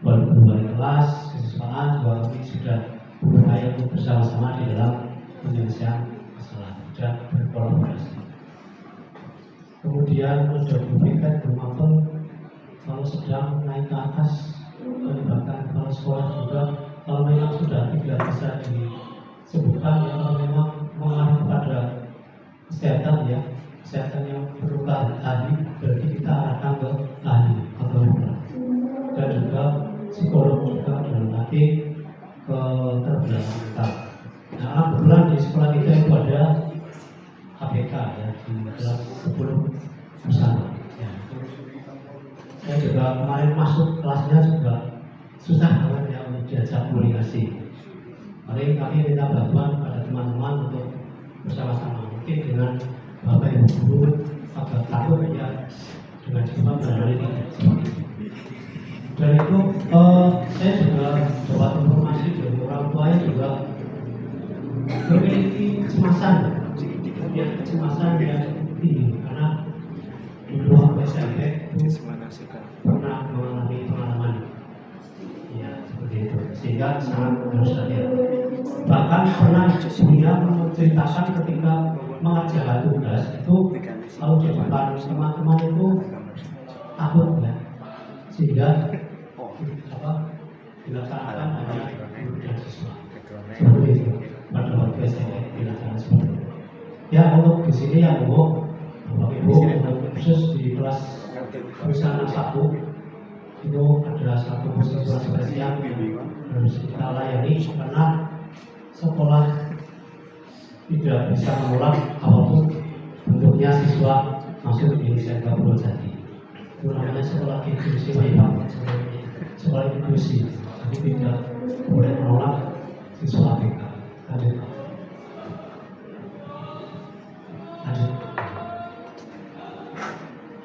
wali kelas, kesiswaan juga kami sudah berupaya untuk bersama-sama di dalam penyelesaian masalah dan berkolaborasi. Kemudian ada BK bermampun kalau sedang naik ke atas, bahkan kalau sekolah juga, kalau memang sudah tidak bisa disebutkan ya, kalau memang mengarah kepada kesehatan ya, kesehatan yang perlu ahli, berarti kita arahkan ke ahli atau dokter. Dan juga psikolog juga dalam arti keterbelakangan mental. Nah, kebetulan di sekolah kita itu ada APK ya, di kelas 10 bersama. Ya, saya juga kemarin masuk kelasnya juga susah banget ya untuk diajak komunikasi. Mari kami minta bantuan pada teman-teman untuk bersama-sama. Mungkin dengan Bapak Ibu guru agak takut ya dengan cepat mengenali ini. Dan itu saya juga dapat informasi dari orang tuanya juga memiliki kecemasan punya kecemasan yang tinggi karena dulu waktu SMP itu pernah mengalami pengalaman ya seperti itu, sehingga sangat harus hati-hati. Bahkan pernah dia menceritakan ketika mengerjakan tugas itu kalau di depan teman-teman itu takut ya, sehingga dilaksanakan hanya guru dan siswa seperti itu pada waktu SMP dilaksanakan seperti itu. Ya untuk di sini yang Bapak Ibu khusus di kelas Busana 1 itu ada satu siswa spesial yang harus kita layani karena sekolah tidak bisa mengulang apapun bentuknya siswa masuk di SMK Purwojati. Itu namanya sekolah inklusi Pak, sekolah inklusi, jadi tidak boleh menolak siswa ABK. Lanjut.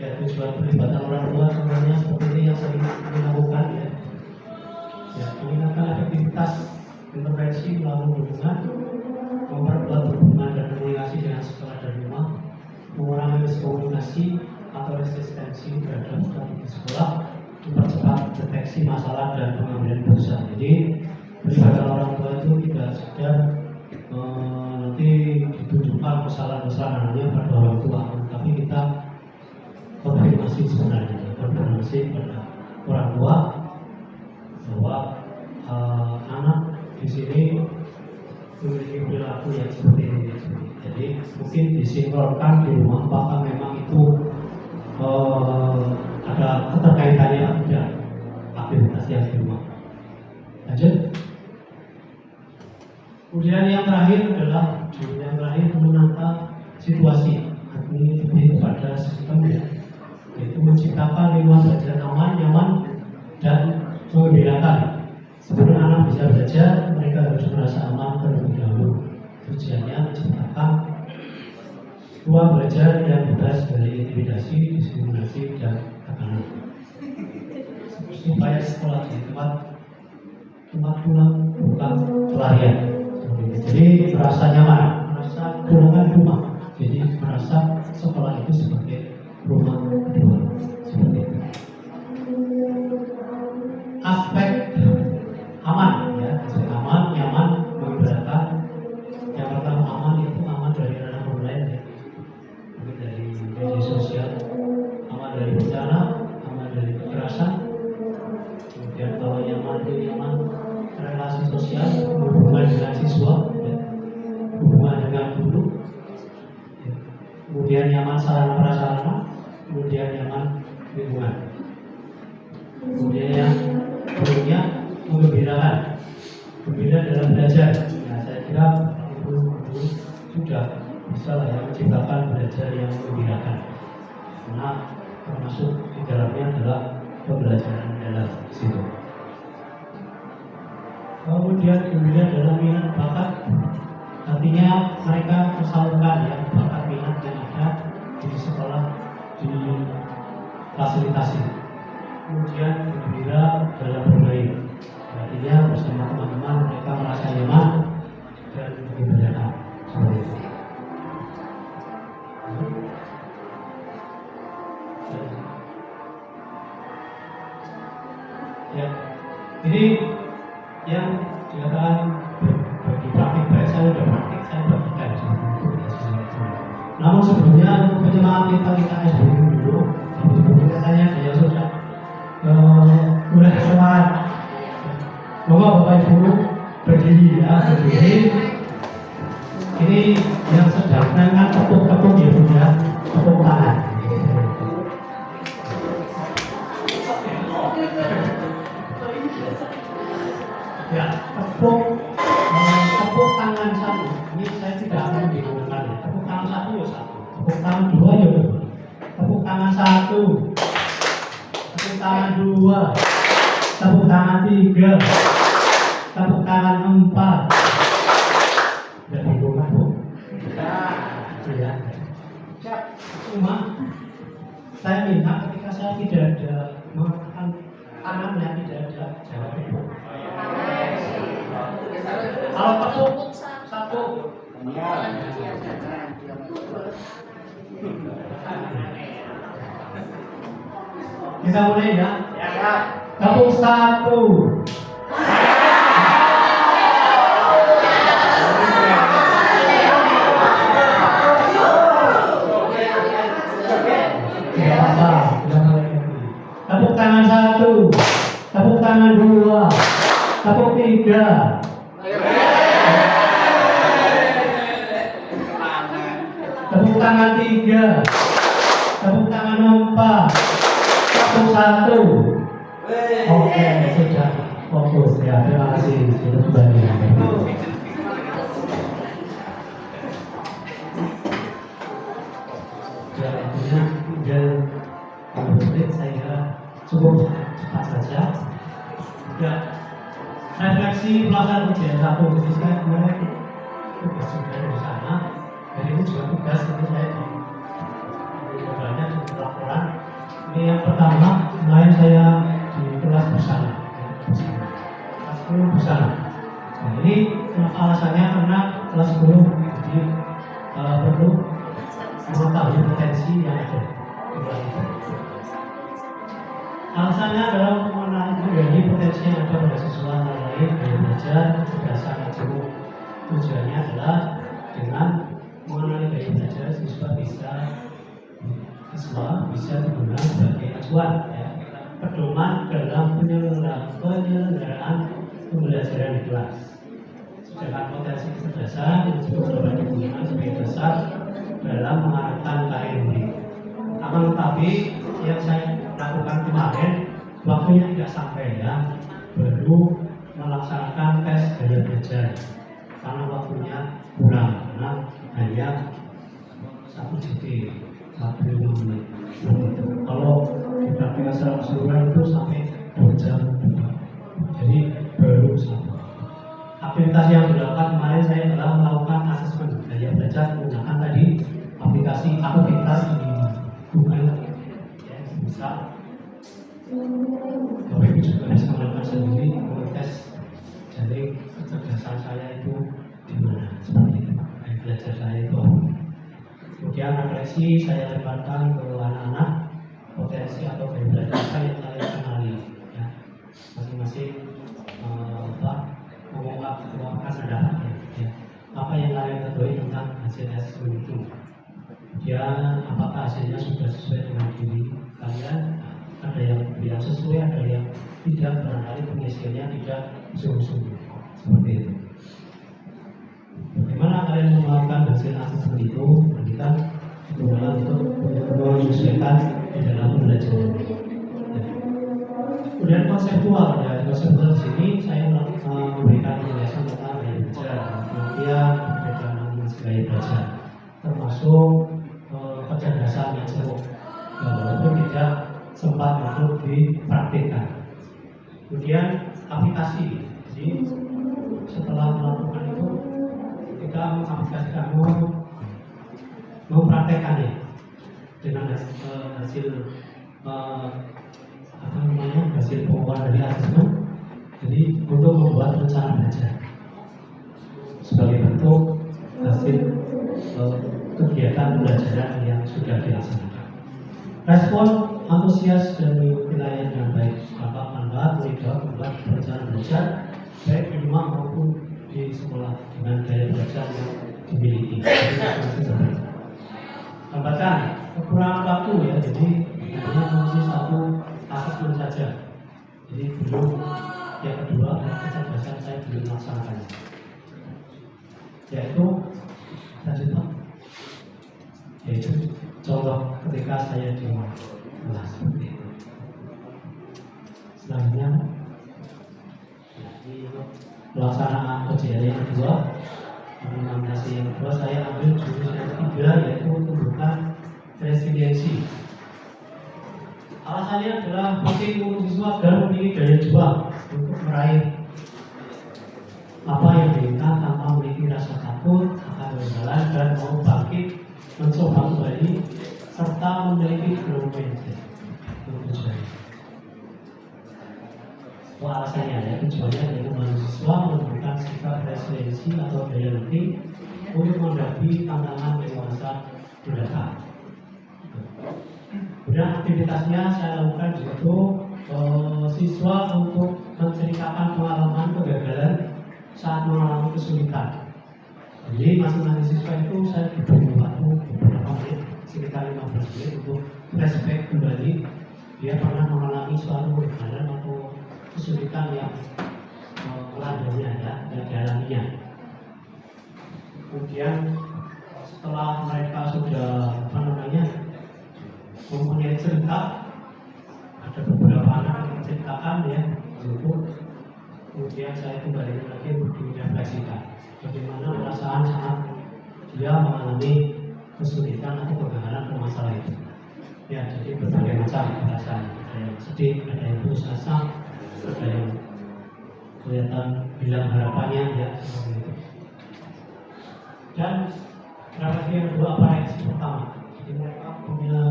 Ya, tujuan pelibatan orang tua sebenarnya seperti ini yang sering dilakukan ya. Ya, meningkatkan efektivitas intervensi melalui hubungan, memperkuat hubungan dan komunikasi dengan sekolah dan rumah, mengurangi miskomunikasi atau resistensi terhadap strategi sekolah, mempercepat deteksi masalah dan pengambilan keputusan. Jadi pelibatan orang tua itu tidak sekedar nanti ditunjukkan kesalahan-kesalahan hanya pada orang tua, tapi kita konfirmasi sebenarnya, konfirmasi pada orang tua bahwa anak di sini memiliki perilaku yang seperti ini. Jadi mungkin disinkronkan di rumah apakah memang itu ada keterkaitannya atau tidak aktivitas yang di rumah. Lanjut. Kemudian yang terakhir menata situasi, artinya lebih kepada sistem ya, yaitu menciptakan lingkungan belajar aman, nyaman, dan mengembirakan. Sebelum anak bisa belajar, mereka harus merasa aman terlebih dahulu. Tujuannya menciptakan ruang belajar yang bebas dari intimidasi, diskriminasi, dan tekanan. Supaya sekolah di tempat pulang bukan pelarian. Jadi merasa nyaman, merasa pulangan rumah. Jadi merasa sekolah itu sebagai rumah kedua. Seperti itu. Aspek aman, ya, aspek aman, nyaman, mengembirakan. Yang pertama aman itu aman dari ranah online, ya, dari media sosial, aman dari bencana, aman dari kekerasan. Kemudian kalau nyaman itu nyaman relasi sosial, hubungan dengan siswa, ya, hubungan dengan guru, ya. Kemudian nyaman sarana prasarana, kemudian nyaman lingkungan. Kemudian yang berikutnya mengembirakan, gembira dalam belajar. Nah, saya kira itu sudah bisa lah ya menciptakan belajar yang mengembirakan, karena termasuk di dalamnya adalah pembelajaran dalam situ. Kemudian gembira dalam minat bakat, artinya mereka tersalurkan ya bakat minat yang ada di sekolah, di fasilitasi. Kemudian gembira dalam bermain, artinya bersama teman-teman mereka merasa nyaman dan mengembirakan seperti itu. Ya, ini yang dikatakan bagi praktik baik, saya sudah praktik, saya bagikan seperti itu ya. Namun sebelumnya penyemangat kita dulu, sebelum katanya saya sudah mulai semangat. Moga Bapak Ibu berdiri ya, berdiri. Ini yang sedang kan tepuk-tepuk ya Bu ya, tepuk tangan. Ya, tepuk tangan satu. Ini saya tidak akan digunakan ya. Tepuk tangan satu ya satu. Tepuk tangan dua ya dua. Tepuk tangan satu. Tepuk tangan dua. Tepuk tangan tiga. Tepuk tangan empat. Tidak digunakan Bu. Ya. Cuma saya minta ketika saya tidak ada mengatakan tangannya tidak ada jawab Ibu. Kalau tepuk satu, Kita mulai ya. Tepuk satu. Tidak apa-apa, tidak lagi. Tepuk tangan satu, tepuk tangan dua, tepuk tiga. Tepuk tangan tiga, tepuk tangan empat, tepuk satu. Oke, sudah fokus ya. Terima kasih sudah kembali. Ya, artinya tinggal 20 menit saya cukup cepat saja. Ya, refleksi pelaksanaan ujian satu jadi saya kemarin tugas juga di sana. Dan ini juga tugas untuk saya di banyak untuk laporan. Ini yang pertama, kemarin saya di kelas bersama, kelas 10 bersama. Nah, ini alasannya karena kelas 10 jadi perlu mengetahui potensi yang ada di kelas itu. Alasannya adalah untuk mengenali potensi yang ada pada siswa lain gaya belajar kecerdasan yang cukup. Tujuannya adalah dengan mengenali gaya belajar siswa bisa digunakan sebagai acuan ya, pedoman dalam penyelenggaraan pembelajaran di kelas. Sedangkan potensi kecerdasan yang juga dapat digunakan sebagai dasar dalam mengarahkan karir murid. Akan tetapi yang saya lakukan kemarin waktunya tidak sampai ya, baru melaksanakan tes gaya belajar karena waktunya kurang, karena hanya 1 GT 45 menit. Kalau dipraktikkan secara keseluruhan itu sampai 2 jam. Jadi baru satu. Aktivitas yang dilakukan kemarin saya telah melakukan asesmen gaya belajar menggunakan tadi aplikasi aktivitas di Google ya, bisa. Bapak Ibu juga bisa melakukan sendiri mengetes jadi kecerdasan saya itu di mana seperti itu. Gaya belajar saya itu. Kemudian refleksi saya lebarkan ke anak-anak potensi atau gaya belajar yang saya kenali ya. Masing-masing mengungkapkan pendapatnya ya. Apa yang kalian ketahui tentang hasil asesmen itu, kemudian apakah hasilnya sudah sesuai dengan diri kalian. Ada yang sesuai, ada yang tidak, barangkali pengisiannya tidak sungguh-sungguh seperti itu. Bagaimana kalian melakukan hasil asesmen itu? Kita berusaha untuk menyesuaikan di dalam pembelajaran. Kemudian konseptual ya, konseptual di sini saya memberikan penjelasan tentang gaya belajar, kemudian perbedaan gaya belajar, termasuk kecerdasan yang cukup, walaupun tidak sempat untuk dipraktikkan. Kemudian aplikasi, jadi setelah melakukan itu kita mengaplikasikan mempraktekannya dengan hasil hasil pengumuman dari asesmen. Jadi untuk membuat rencana belajar sebagai bentuk hasil kegiatan pembelajaran yang sudah dilaksanakan. Respon antusias dan mengikuti layanan dengan baik, dampak manfaat mudah membuat rencana belajar baik di rumah maupun di sekolah dengan gaya belajar yang dimiliki. Hambatan kekurangan waktu ya, jadi hanya fungsi satu asesmen saja. Jadi belum yang kedua kecerdasan saya belum melaksanakannya. Yaitu tadi Pak, yaitu contoh ketika saya di kelas seperti itu. Selanjutnya pelaksanaan ujian yang kedua, implementasi yang kedua saya ambil jurus yang ketiga yaitu tumbuhkan resiliensi. Alasannya adalah penting untuk siswa agar memiliki daya juang untuk meraih apa yang diinginkan tanpa memiliki rasa takut akan kegagalan dan mau bangkit mencoba kembali serta memiliki growth mindset. Alasannya ya, tujuannya adalah mahasiswa menunjukkan sikap resiliensi atau daya lebih untuk menghadapi tantangan di masa mendatang. Kemudian aktivitasnya saya lakukan yaitu siswa untuk menceritakan pengalaman kegagalan saat mengalami kesulitan. Jadi masing-masing siswa itu saya diberi waktu beberapa menit, sekitar 15 menit untuk flashback kembali dia pernah mengalami suatu kegagalan atau kesulitan yang meladainya ya, yang dialaminya. Kemudian setelah mereka sudah mempunyai cerita, ada beberapa anak yang menceritakan ya, itu kemudian saya kembali lagi untuk direfleksikan bagaimana perasaan saat dia mengalami kesulitan atau kegagalan ke masalah itu. Ya, jadi berbagai macam perasaan, ada yang sedih, ada yang putus asa, ada yang kelihatan hilang harapannya ya, seperti itu. Dan refleksi yang kedua apa reaksi pertama? Jadi mereka punya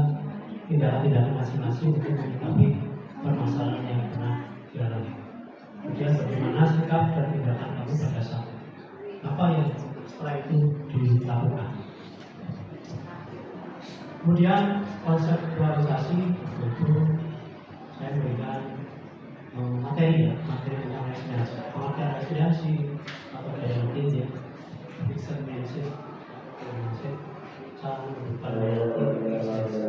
tindakan-tindakan masing-masing untuk menyikapi permasalahan yang pernah dialami. Kemudian bagaimana sikap dan tindakan kamu pada saat apa yang setelah itu dilakukan. Kemudian konseptualisasi yaitu saya memberikan materi tentang resiliensi, pengertian resiliensi atau daya latih ya, fixed mindset, cara menentukan daya latih.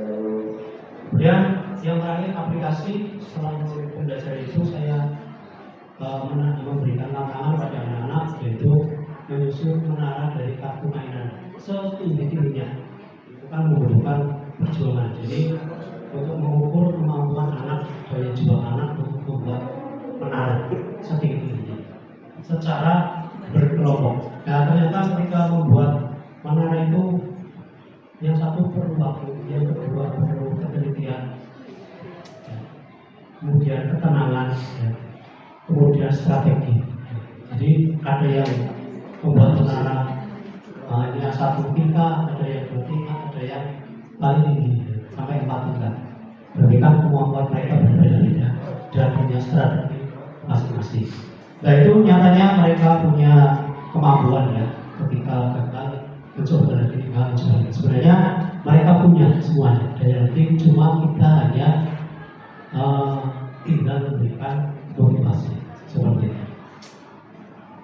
Kemudian yang terakhir aplikasi. Setelah belajar itu saya memberikan tantangan pada anak-anak yaitu menyusun menara dari kartu mainan setinggi-tingginya. Itu kan membutuhkan perjuangan. Jadi untuk mengukur kemampuan anak, daya juang anak untuk membuat menara setinggi-tingginya secara berkelompok. Nah ternyata ketika membuat menara itu yang satu perlu waktu, yang kedua perlu ketelitian, kemudian ketenangan, kemudian strategi. Jadi ada yang membuat menara hanya satu tingkat, ada yang dua tingkat, ada yang paling tinggi sampai 4 tingkat. Berarti kan kemampuan mereka berbeda-beda dan punya strategi masing-masing. Nah itu nyatanya mereka punya kemampuan ya ketika gagal mencoba lagi mencoba. Sebenarnya mereka punya semuanya daya latih, cuma kita hanya tinggal memberikan motivasi seperti itu.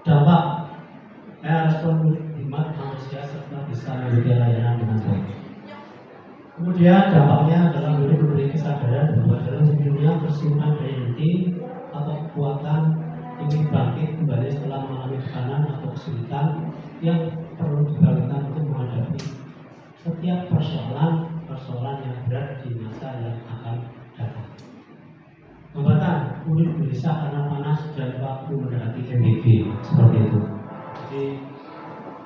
Dampak respon hikmat manusia serta bisa memberikan layanan dengan baik. Kemudian dampaknya adalah memberi kesadaran bahwa dalam dunia persimpangan daya latih atau kekuatan ingin bangkit kembali setelah mengalami tekanan atau kesulitan yang perlu dilakukan untuk menghadapi setiap persoalan yang berat di masa yang akan datang. Hambatan kulit gelisah karena panas dan waktu mendekati MBB seperti itu. Jadi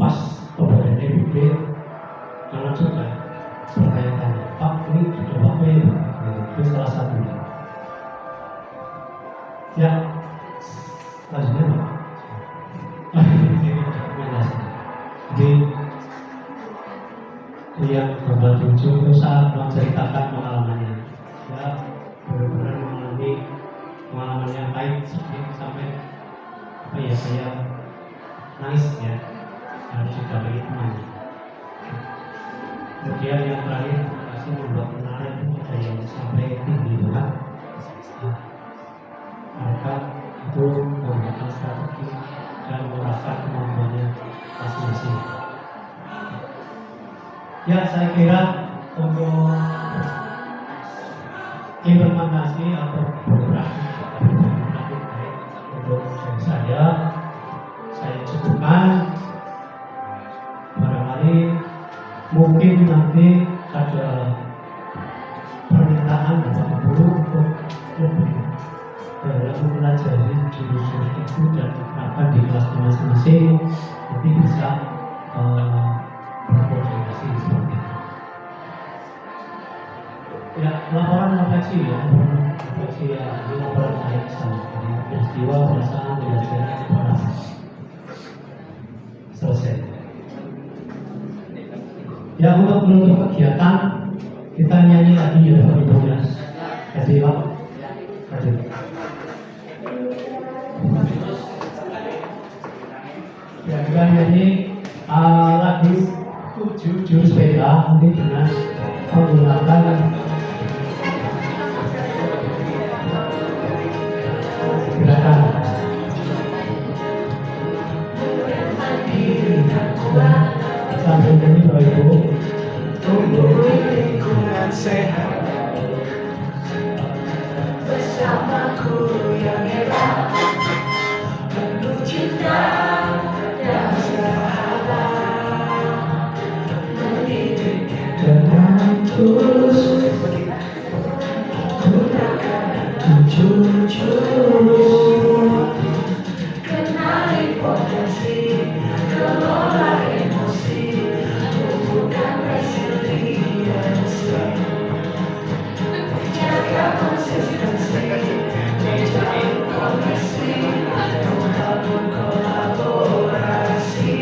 pas kepada MBB anak juga bertanya-tanya, Pak ini sudah apa ya? Itu salah satunya. Ya, selanjutnya Pak. Jadi yang gambar 7 itu saat menceritakan pengalamannya, ya benar-benar mengalami pengalaman yang baik sampai apa ya saya nangis ya, harus didampingi temannya. Kemudian yang terakhir kasih membuat menara itu ada yang sampai tinggi banget. Mereka itu menggunakan strategi dan mengerahkan kemampuannya masing-masing. Ya saya kira untuk implementasi atau beroperasi baik untuk saya cukupkan. Barangkali mungkin nanti ada permintaan Bapak Guru untuk lebih dalam mempelajari jurus itu dan diterapkan di kelas masing-masing, nanti bisa berkoordinasi seperti itu. Ya, laporan refleksi ya, ini laporan saya sama jadi peristiwa perasaan belajar sekolah selesai. Ya, untuk menutup kegiatan kita nyanyi lagi ya Bapak Ibu ya. Kasih Pak. Kasih. Ya, kita nyanyi lagu 7 jurus sepeda ini dengan menggunakan gerakan sambil ini Bapak Ibu Tumbuh lingkungan sehat bersamaku yang hebat, penuh cinta dan sahabat, mendidik dengan tulus, gunakan jujur, kenali potensi, kelola emosi, tumbuhkan resiliensi, jaga konsistensi, menjalin koneksi, membangun kolaborasi,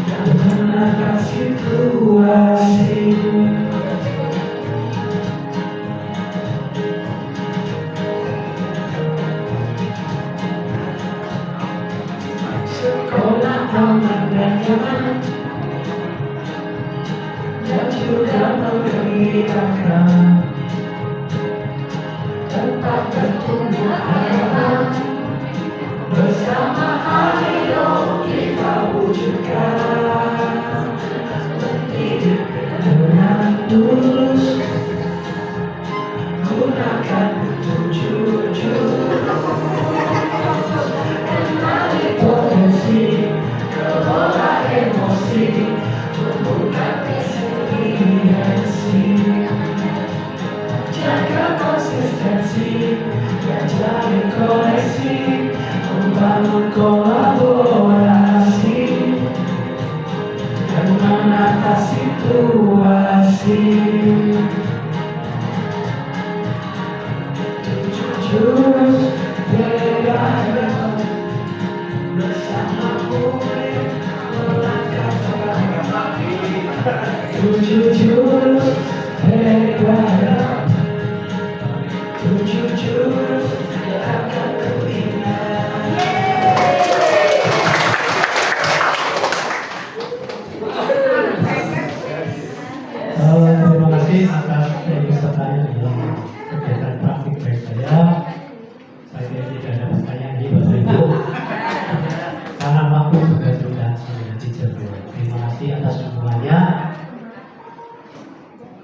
dan menangkap situasi. Sekolah aman dan nyaman, dan juga menggembirakan, tempat bertumbuh harapan, bersama ayo kita wujudkan, mendidik dengan tulus, gunakan jujur, kenali potensi, kelola emosi, tumbuhkan resiliensi, jaga konsistensi, dan jalin koneksi, membangun kolaborasi, dan menata situasi. Jurus beda bersama publik melangkah jurus hebat, 7 jurus yang akan ku ingat. terima kasih atas keikutsertaannya dalam kegiatan praktik baik saya. Saya tidak ada pertanyaan di Bapak Ibu karena waktu juga sudah sangat jauh. Terima kasih atas semuanya.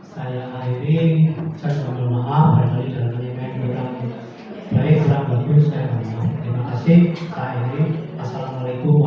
Saya akhiri, saya mohon maaf barangkali dalam penyampaian kurang baik, kurang bagus, saya mohon maaf. Terima kasih. Saya akhiri. Assalamualaikum